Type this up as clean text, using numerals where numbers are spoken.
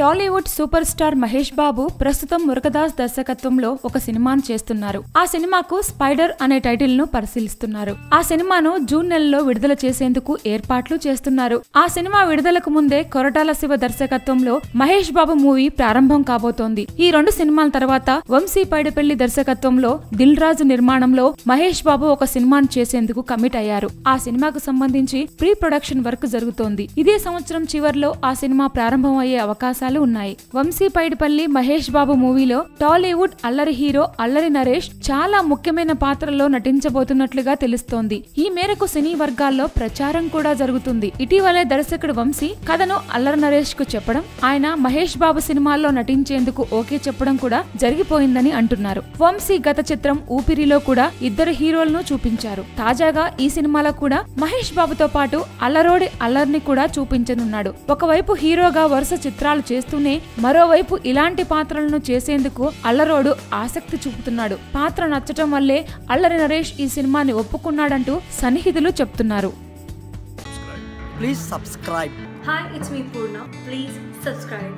Tollywood super star Mahesh Babu ప్రస్తుతం మురుగదాస్ దర్శకత్వంలో ఒక సినిమాను చేస్తున్నారు. ఆ సినిమాకు స్పైడర్ అనే టైటిల్ ను పరిశీలిస్తున్నారు. ఆ సినిమాను జూన్ నెలలో విడుదల చేసేందుకు ఏర్పాట్లు చేస్తున్నారు. ఆ సినిమా విడుదలకు ముందే కొరటాల శివ దర్శకత్వంలో మహేష్ బాబు మూవీ ప్రారంభం కాబోతోంది. ఈ 2 సినిమాల తర్వాత వంశీ పైడిపల్లి దర్శకత్వంలో దిల్ రాజు నిర్మాణంలో మహేష్ బాబు ఒక సినిమాను చేసేందుకు కమిట్ అయ్యారు. ఆ సినిమాకు సంబంధించి ప్రీ ప్రొడక్షన్ వర్క్ జరుగుతోంది. ఇదే సంవత్సరం చివర్లో ఆ సినిమా ప్రారంభం అయ్యే అవకాశాలు ఉన్నాయి. వంశీ పైడిపల్లి మహేష్ బాబు మూవీలో టాలీవుడ్ అల్లరి హీరో అల్లరి నరేష్ చాలా ముఖ్యమైన పాత్రలో నటించబోతున్నట్లుగా తెలుస్తోంది. ఈ మేరకు సినీ వర్గాల్లో ప్రచారం కూడా జరుగుతుంది. ఇటీవలే దర్శకుడు వంశీ కథను అల్లరి నరేష్ కు చెప్పడం, ఆయన మహేష్ బాబు సినిమాల్లో నటించేందుకు ఓకే చెప్పడం కూడా జరిగిపోయిందని అంటున్నారు. వంశీ గత చిత్రం ఊపిరిలో కూడా 2 హీరోలను చూపించారు. తాజాగా ఈ సినిమాలో కూడా మహేష్ బాబుతో పాటు అల్లరోడి అల్లర్ని కూడా చూపించనున్నాడు. ఒకవైపు హీరోగా వరుస చిత్రాలు చేస్తూనే మరోవైపు ఇలాంటి పాత్రలను చేసేందుకు అల్లరోడు ఆసక్తి చూపుతున్నాడు. పాత్ర నచ్చటం వల్లే అల్లరి నరేష్ ఈ సినిమాని ఒప్పుకున్నాడంటూ సన్నిహితులు చెప్తున్నారు. Please subscribe. Hi, it's me Purna. Please subscribe.